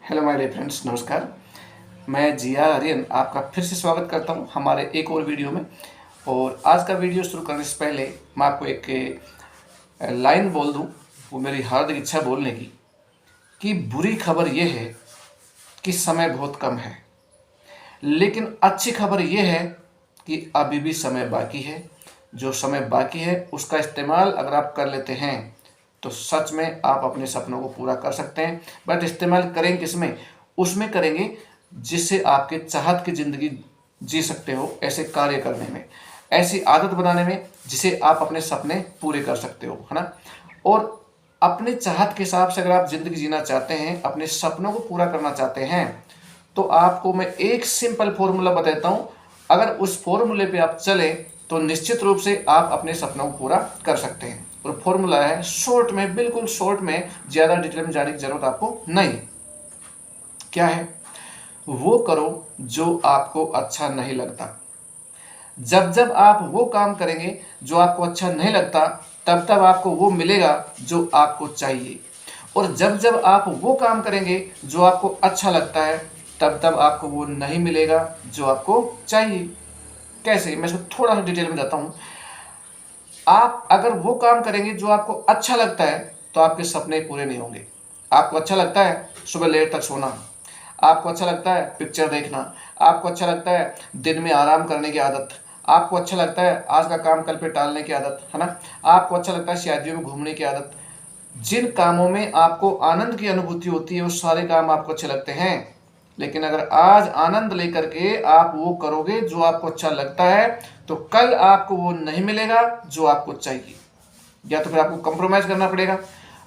Hello my dear friends, नमस्कार। मैं जिया आर्यन आपका फिर से स्वागत करता हूं हमारे एक और वीडियो में। और आज का वीडियो शुरू करने से पहले मैं आपको एक लाइन बोल दूं, वो मेरी हार्दिक इच्छा बोलने की, कि बुरी खबर ये है कि समय बहुत कम है, लेकिन अच्छी खबर ये है कि अभी भी समय बाकी है। जो समय बाकी है उसका इस्तेमाल अगर आप कर लेते हैं तो सच में आप अपने सपनों को पूरा कर सकते हैं। बट इस्तेमाल करेंगे किसमें? उसमें करेंगे जिससे आपके चाहत की ज़िंदगी जी सकते हो, ऐसे कार्य करने में, ऐसी आदत बनाने में जिसे आप अपने सपने पूरे कर सकते हो, है ना। और अपने चाहत के हिसाब से अगर आप ज़िंदगी जीना चाहते हैं, अपने सपनों को पूरा करना चाहते हैं, तो आपको मैं एक सिंपल फॉर्मूला बताता हूँ। अगर उस फॉर्मूले पे आप चलें तो निश्चित रूप से आप अपने सपनों को पूरा कर सकते हैं। और फॉर्मूला है शॉर्ट में, बिल्कुल शॉर्ट में, ज़्यादा डिटेल में जाने की ज़रूरत आपको नहीं। क्या है? वो करो जो आपको अच्छा नहीं लगता। जब जब आप वो काम करेंगे जो आपको अच्छा नहीं लगता, तब तब आपको वो मिलेगा जो आपको चाहिए। और जब जब आप वो काम करेंगे जो आपको अच्छा लगता है, तब तब आपको वो नहीं मिलेगा जो आपको चाहिए। कैसे? मैं इसको थोड़ा सा डिटेल में जाता हूँ। आप अगर वो काम करेंगे जो आपको अच्छा लगता है तो आपके सपने पूरे नहीं होंगे। आपको अच्छा लगता है सुबह लेट तक सोना, आपको अच्छा लगता है पिक्चर देखना, आपको अच्छा लगता है दिन में आराम करने की आदत, आपको अच्छा लगता है आज का काम कल पे टालने की आदत, है ना। आपको अच्छा लगता है शादियों में घूमने की आदत। जिन कामों में आपको आनंद की अनुभूति होती है वो सारे काम आपको अच्छे लगते हैं। लेकिन अगर आज आनंद लेकर के आप वो करोगे जो आपको अच्छा लगता है, तो कल आपको वो नहीं मिलेगा जो आपको चाहिए। या तो फिर आपको कंप्रोमाइज़ करना पड़ेगा।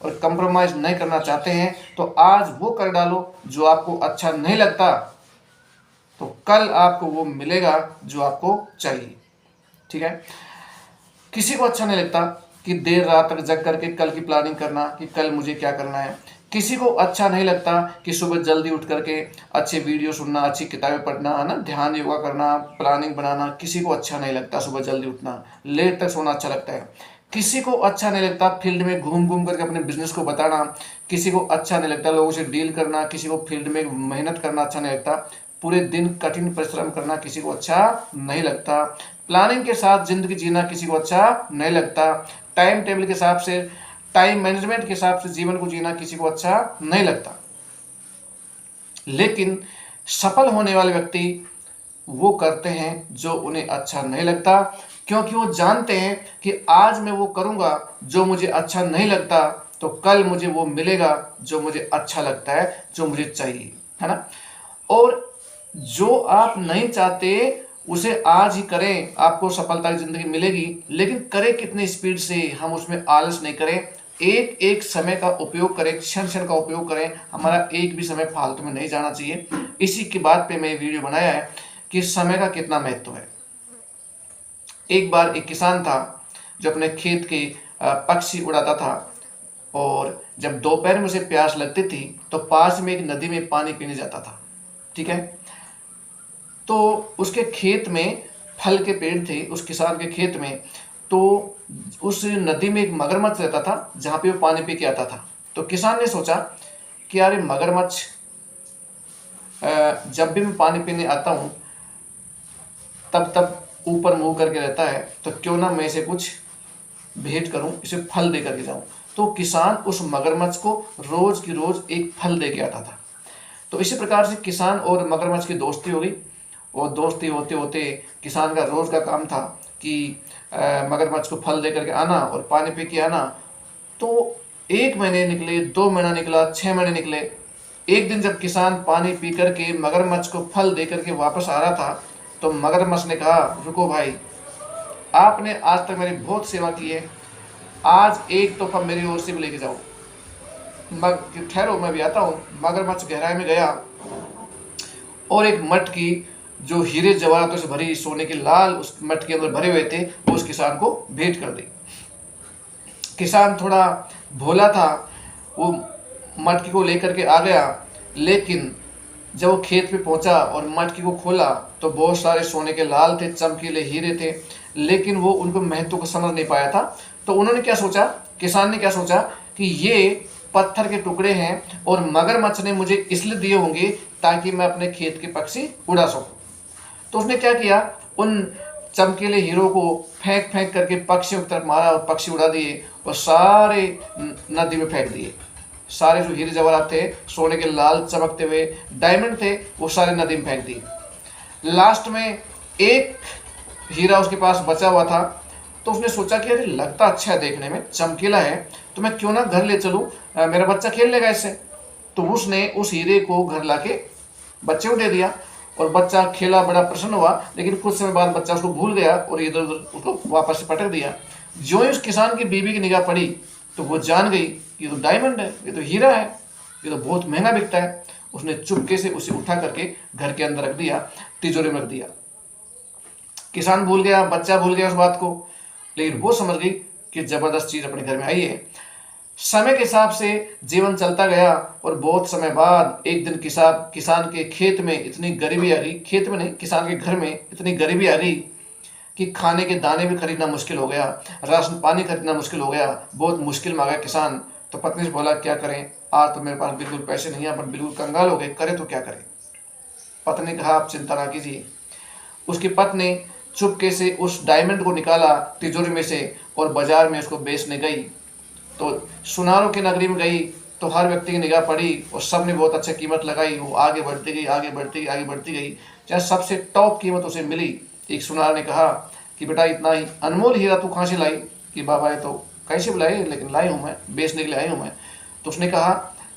और कंप्रोमाइज़ नहीं करना चाहते हैं तो आज वो कर डालो जो आपको अच्छा नहीं लगता, तो कल आपको वो मिलेगा जो आपको चाहिए। ठीक है। किसी को अच्छा नहीं लगता कि देर रात तक जग करके कल की प्लानिंग करना कि कल मुझे क्या करना है। किसी को अच्छा नहीं लगता कि सुबह जल्दी उठ करके अच्छे वीडियो सुनना, अच्छी किताबें पढ़ना, है ना, ध्यान योगा करना, प्लानिंग बनाना। किसी को अच्छा नहीं लगता सुबह जल्दी उठना, लेट तक सोना अच्छा लगता है। किसी को अच्छा नहीं लगता फील्ड में घूम घूम करके अपने बिजनेस को बताना। किसी को अच्छा नहीं लगता लोगों से डील करना। किसी को फील्ड में मेहनत करना अच्छा नहीं लगता। पूरे दिन कठिन परिश्रम करना किसी को अच्छा नहीं लगता। प्लानिंग के साथ ज़िंदगी जीना किसी को अच्छा नहीं लगता। टाइम टेबल के हिसाब से, टाइम मैनेजमेंट के हिसाब से जीवन को जीना किसी को अच्छा नहीं लगता। लेकिन सफल होने वाले व्यक्ति वो करते हैं जो उन्हें अच्छा नहीं लगता, क्योंकि वो जानते हैं कि आज मैं वो करूँगा जो मुझे अच्छा नहीं लगता, तो कल मुझे वो मिलेगा जो मुझे अच्छा लगता है, जो मुझे चाहिए, है ना। और जो आप नहीं चाहते उसे आज ही करें, आपको सफलता की ज़िंदगी मिलेगी। लेकिन करें कितनी स्पीड से, हम उसमें आलस नहीं करें। एक एक समय का उपयोग करें, क्षण क्षण का उपयोग करें। हमारा एक भी समय फालतू में नहीं जाना चाहिए। इसी की बात पे मैं वीडियो बनाया है कि समय का कितना महत्व है। एक बार एक किसान था जो अपने खेत के पक्षी उड़ाता था, और जब दोपहर में उसे प्यास लगती थी तो पास में एक नदी में पानी पीने जाता था। ठीक है। तो उसके खेत में फल के पेड़ थे, उस किसान के खेत में। तो उस नदी में एक मगरमच्छ रहता था जहाँ पे वो पानी पी के आता था। तो किसान ने सोचा कि यार ये मगरमच्छ जब भी मैं पानी पीने आता हूँ तब तब ऊपर मुंह करके रहता है, तो क्यों ना मैं इसे कुछ भेंट करूं, इसे फल दे करके जाऊं। तो किसान उस मगरमच्छ को रोज की रोज एक फल दे के आता था। तो इसी प्रकार से किसान और मगरमच्छ की दोस्ती हो गई। और दोस्ती होते होते किसान का रोज का काम था कि मगरमच्छ को फल दे करके आना और पानी पी के आना। तो 1 महीने निकले, 2 महीना निकला, 6 महीने निकले। एक दिन जब किसान पानी पी करके मगरमच्छ को फल दे करके वापस आ रहा था, तो मगरमच्छ ने कहा, रुको भाई, आपने आज तक मेरी बहुत सेवा की है, आज एक तोहफा मेरी ओर से भी लेके जाओ। ठहरो, मैं भी आता हूँ। मगरमच्छ गहराई में गया और एक मटकी जो हीरे जवाहरातों से भरी, सोने के लाल उस मटके के अंदर भरे हुए थे, वो उस किसान को भेंट कर दी। किसान थोड़ा भोला था, वो मटकी को लेकर के आ गया। लेकिन जब वो खेत पे पहुंचा और मटकी को खोला तो बहुत सारे सोने के लाल थे, चमकीले हीरे थे, लेकिन वो उनको महत्व को समझ नहीं पाया था। तो उन्होंने क्या सोचा, किसान ने क्या सोचा कि ये पत्थर के टुकड़े हैं और मगरमच्छ ने मुझे इसलिए दिए होंगे ताकि मैं अपने खेत के पक्षी उड़ा सकूं। तो उसने क्या किया, उन चमकीले हीरो को फेंक फेंक करके पक्षियों की तरफ मारा और पक्षी उड़ा दिए और सारे नदी में फेंक दिए। सारे जो हीरे जवाहरात थे, सोने के लाल चमकते हुए डायमंड थे, वो सारे नदी में फेंक दिए। लास्ट में एक हीरा उसके पास बचा हुआ था, तो उसने सोचा कि अरे लगता अच्छा है, देखने में चमकीला है, तो मैं क्यों ना घर ले चलूँ, मेरा बच्चा खेल लेगा इससे। तो उसने उस हीरे को घर लाके बच्चे को दे दिया और बच्चा खेला, बड़ा प्रसन्न हुआ। लेकिन कुछ समय बाद बच्चा उसको भूल गया और इधर उधर उसको वापस से पटक दिया। जो ही उस किसान की बीवी की निगाह पड़ी तो वो जान गई ये तो डायमंड है, ये तो हीरा है, ये तो बहुत महंगा बिकता है। उसने चुपके से उसे उठा करके घर के अंदर रख दिया, तिजोरी में रख दिया। किसान भूल गया, बच्चा भूल गया उस बात को, लेकिन वो समझ गई कि जबरदस्त चीज अपने घर में आई है। समय के हिसाब से जीवन चलता गया और बहुत समय बाद एक दिन किसान के खेत में इतनी गरीबी आ गई, खेत में नहीं, किसान के घर में इतनी गरीबी आ गई कि खाने के दाने भी खरीदना मुश्किल हो गया, राशन पानी खरीदना मुश्किल हो गया, बहुत मुश्किल में आ गया किसान। तो पत्नी से बोला क्या करें, आज तो मेरे पास बिल्कुल पैसे नहीं है, अपन बिल्कुल कंगाल हो गए, करें तो क्या करें। पत्नी ने कहा आप चिंता ना कीजिए। उसकी पत्नी चुपके से उस डायमंड को निकाला तिजोरी में से और बाजार में उसको बेचने गई। तो सुनारों की नगरी में गई तो हर व्यक्ति की निगाह पड़ी और सबने बहुत अच्छी कीमत लगाई। वो आगे बढ़ती गई, आगे बढ़ती गई, आगे बढ़ती गई, जहाँ सबसे टॉप कीमत उसे मिली। एक सुनार ने कहा कि बेटा इतना ही अनमोल हीरा तू कहाँ से लाई? कि बाबा ये तो कैसे बुलाई, लेकिन लाई हूँ मैं, बेचने के लिए आई हूँ मैं। तो उसने कहा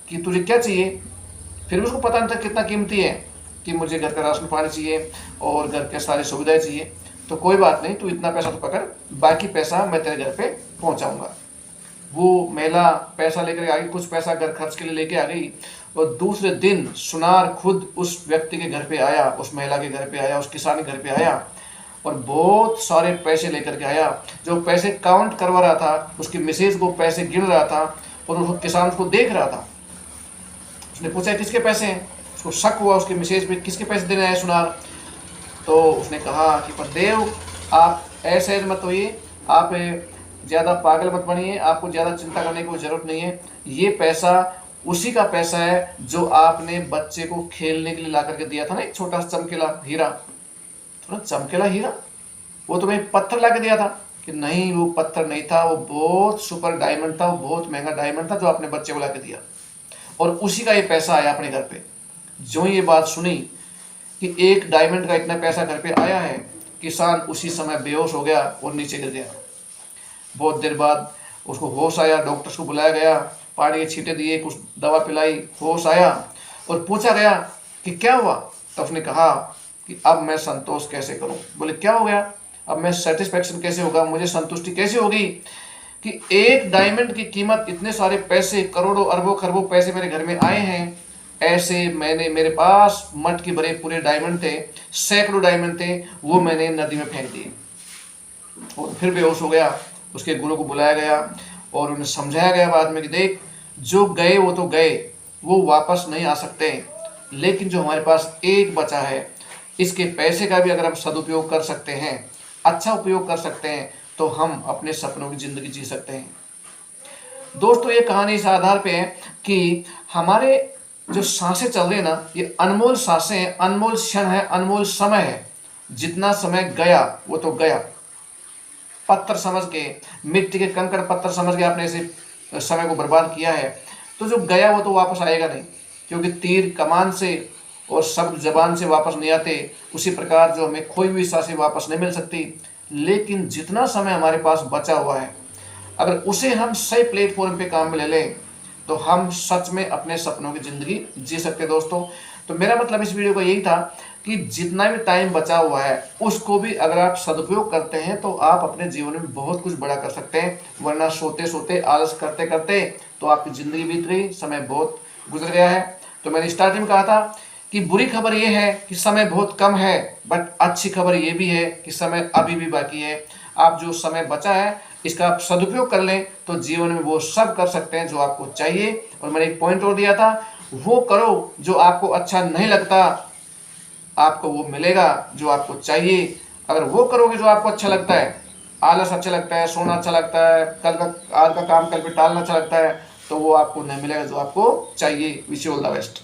कि तुझे क्या चाहिए? फिर भी उसको पता नहीं था कितना कीमती है, कि मुझे घर का राशन पानी चाहिए और घर के सारी सुविधाएं चाहिए। तो कोई बात नहीं, तू इतना पैसा तो पकड़, बाकी पैसा मैं तेरे घर पे पहुँचाऊँगा। वो महिला पैसा लेकर आ गई, कुछ पैसा घर खर्च के लिए लेके आ गई और दूसरे दिन सुनार खुद उस व्यक्ति के घर पे आया, उस महिला के घर पे आया, उस किसान के घर पे आया और बहुत सारे पैसे लेकर के आया। जो पैसे काउंट करवा रहा था, उसकी मिसेज को पैसे गिन रहा था और उस किसान को देख रहा था। उसने पूछा किसके पैसे हैं? उसको शक हुआ उसकी मिसेज पे, किसके पैसे देने आए सुनार? तो उसने कहा कि परदेव आप ऐसे मत होइए, आप ज़्यादा पागल मत बनिए, आपको ज़्यादा चिंता करने की कोई ज़रूरत नहीं है। ये पैसा उसी का पैसा है जो आपने बच्चे को खेलने के लिए ला करके दिया था ना, एक छोटा सा चमकीला हीरा। थोड़ा चमकीला हीरा, वो तुम्हें पत्थर ला के दिया था? कि नहीं, वो पत्थर नहीं था, वो बहुत सुपर डायमंड था, वो बहुत महंगा डायमंड था जो आपने बच्चे को ला के दिया, और उसी का ये पैसा आया अपने घर पे। जो ये बात सुनी कि एक डायमंड का इतना पैसा घर पे आया है, किसान उसी समय बेहोश हो गया और नीचे गिर गया। बहुत देर बाद उसको होश आया, डॉक्टर्स को बुलाया गया, पानी के छींटे दिए, कुछ दवा पिलाई, होश आया और पूछा गया कि क्या हुआ? तो उसने कहा कि अब मैं संतोष कैसे करूं? बोले क्या हो गया? अब मैं सेटिस्फेक्शन कैसे होगा, मुझे संतुष्टि कैसे होगी कि एक डायमंड की कीमत, इतने सारे पैसे, करोड़ों अरबों खरबों पैसे मेरे घर में आए हैं। ऐसे मैंने, मेरे पास मट के भरे पूरे डायमंड थे, सैकड़ों डायमंड थे, वो मैंने नदी में फेंक दिए और फिर बेहोश हो गया। उसके गुरु को बुलाया गया और उन्हें समझाया गया बाद में कि देख, जो गए वो तो गए, वो वापस नहीं आ सकते, लेकिन जो हमारे पास एक बचा है, इसके पैसे का भी अगर हम सदुपयोग कर सकते हैं, अच्छा उपयोग कर सकते हैं, तो हम अपने सपनों की ज़िंदगी जी सकते हैं। दोस्तों, ये कहानी इस आधार पे है कि हमारे जो सांसें चल रही है ना, ये अनमोल सांसें हैं, अनमोल क्षण है, अनमोल समय है। जितना समय गया वो तो गया। पत्थर समझ के, मिट्टी के कंकड़ पत्थर समझ के आपने ऐसे समय को बर्बाद किया है, तो जो गया वो तो वापस आएगा नहीं, क्योंकि तीर कमान से और शब्द जबान से वापस नहीं आते। उसी प्रकार जो हमें खोई हुई सांसें वापस नहीं मिल सकती, लेकिन जितना समय हमारे पास बचा हुआ है, अगर उसे हम सही प्लेटफॉर्म पे काम में ले लें, तो हम सच में अपने सपनों की ज़िंदगी जी सकते हैं। दोस्तों, तो मेरा मतलब इस वीडियो का यही था कि जितना भी टाइम बचा हुआ है, उसको भी अगर आप सदुपयोग करते हैं तो आप अपने जीवन में बहुत कुछ बड़ा कर सकते हैं। वरना सोते सोते, आलस करते करते तो आपकी ज़िंदगी बीत गई, समय बहुत गुजर गया है। तो मैंने स्टार्टिंग में कहा था कि बुरी खबर ये है कि समय बहुत कम है, बट अच्छी खबर ये भी है कि समय अभी भी बाकी है। आप जो समय बचा है, इसका आप सदुपयोग कर लें तो जीवन में वो सब कर सकते हैं जो आपको चाहिए। और मैंने एक पॉइंट और दिया था, वो करो जो आपको अच्छा नहीं लगता, आपको वो मिलेगा जो आपको चाहिए। अगर वो करोगे जो आपको अच्छा लगता है, आलस अच्छा लगता है, सोना अच्छा लगता है, कल का आज का काम कल पे टालना अच्छा लगता है, तो वो आपको नहीं मिलेगा जो आपको चाहिए। Wish you all the best.